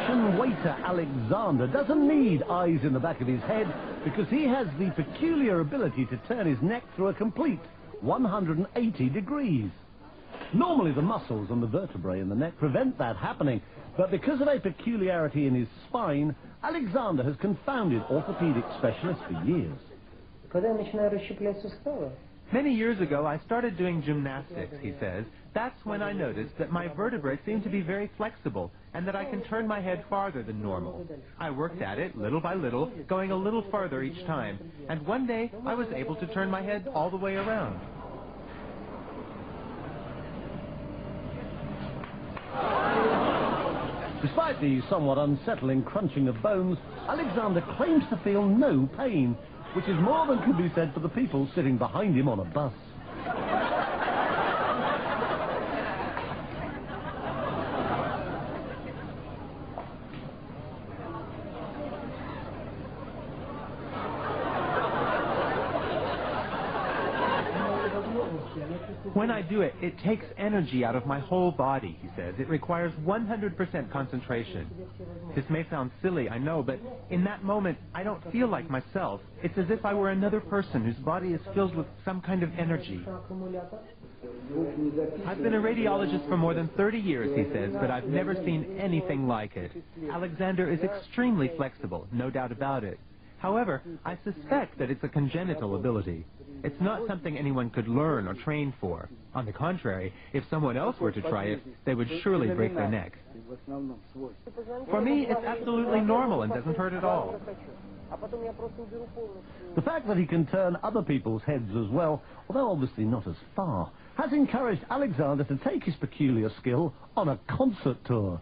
Russian waiter Alexander doesn't need eyes in the back of his head because he has the peculiar ability to turn his neck through a complete 180 degrees. Normally the muscles and the vertebrae in the neck prevent that happening, but because of a peculiarity in his spine, Alexander has confounded orthopedic specialists for years. Many years ago, I started doing gymnastics, he says. That's when I noticed that my vertebrae seem to be very flexible and that I can turn my head farther than normal. I worked at it little by little, going a little farther each time, and one day I was able to turn my head all the way around. Despite the somewhat unsettling crunching of bones, Alexander claims to feel no pain, which is more than can be said for the people sitting behind him on a bus. When I do it, it takes energy out of my whole body, he says. It requires 100% concentration. This may sound silly, I know, but in that moment, I don't feel like myself. It's as if I were another person whose body is filled with some kind of energy. I've been a radiologist for more than 30 years, he says, but I've never seen anything like it. Alexander is extremely flexible, no doubt about it. However, I suspect that it's a congenital ability. It's not something anyone could learn or train for. On the contrary, if someone else were to try it, they would surely break their neck. For me, it's absolutely normal and doesn't hurt at all. The fact that he can turn other people's heads as well, although obviously not as far, has encouraged Alexander to take his peculiar skill on a concert tour.